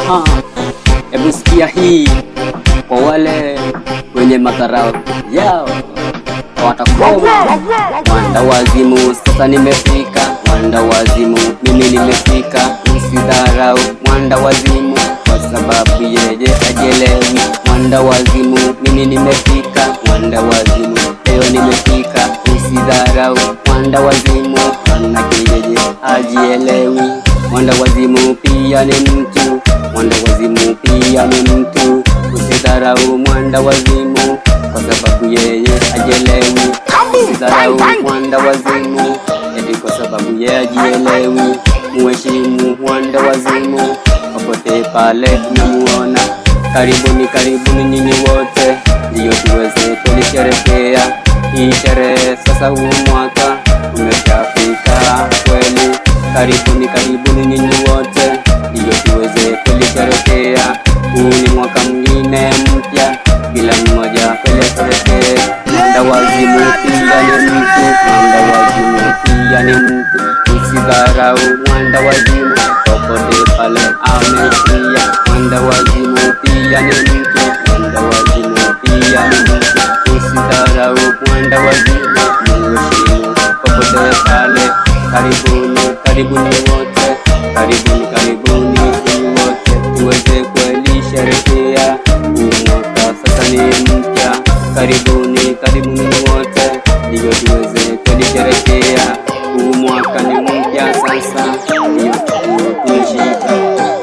Aha, hebu sikia hii kwa wale wenye madharau yao watakoma. Mwanda wazimu, sasa nimefika. Mwanda wazimu, mimi nimefika. Usidharau mwanda wazimu, kwa sababu yeye hajielewi. Mwanda wazimu, mimi nimefika. Mwanda wazimu, leo nimefika. Usidharau mwanda wazimu, manake yeye hajielewi. Mwanda wazimu pia ni mtu, mwanda wazimu pia ni mtu. Usidharau mwanda wazimu, kwa sababu yeye hajielewi. Usidharau mwanda wazimu, eti kwa sababu yeye hajielewi. Muheshimu mwanda wazimu, popote pale unamuona. Karibuni, karibuni nyinyi wote, ndiyo tuweze kulisherehekea hii sherehe. Sasa huu mwaka umeshafika kweli. Karibuni, karibuni nyinyi wote, ndiyo tuweze kulisherehekea. Huu ni mwaka mwingine mpya, kila mmoja kulisherehekea. Mwanda wazimu pia ni mtu, mwanda wazimu pia ni mtu. Usidharau mwanda wazimu, popote pale amesikia. Mwanda wazimu pia ni mtu, mwanda wazimu pia ni mtu. Usidharau mwanda wazimu, muheshimu popote pale. Karibuni, karibuni wote, karibuni, karibuni wote, tuweze kweli sherehekea huu mwaka. Sasa ni mpya. Karibuni, karibuni wote, ndiyo tuweze kweli sherehekea huu mwaka. Ni mpya sasa, ndiyo kuishika.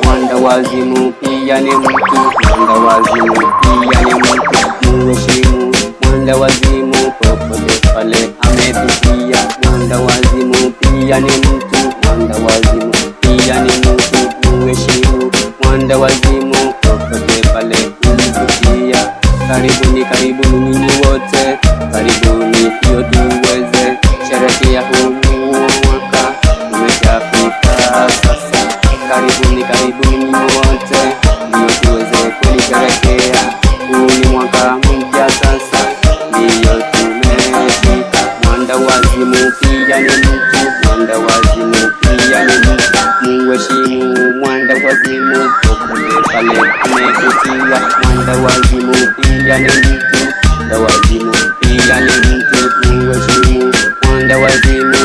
Mwanda wazimu pia ni mtu, mwanda wazimu pia ni mtu. Muheshimu mwanda wazimu, popote pale amefikia. Mwanda wazimu pia ni mtu, mwanda wazimu pia ni mtu. Muheshimu mwanda wazimu, popote pale ulifikia. Karibuni, karibuni nyinyi wote, karibuni hiyo tuweze sherehekea huu mwaka umeshafika sasa. Karibuni, karibuni nyinyi wote, ndiyo tuweze kulisherehekea. Huu ni mwaka mpya sasa, ndiyo tumefika. Mwanda wazimu pia ni mtu, mwanda wazimu pia ni mtu. Muheshimu mwanda wazimu, popote pale amefikia. Mwanda wazimu pia ni mtu, mwanda wazimu pia ni mtu. Muheshimu mwanda wazimu,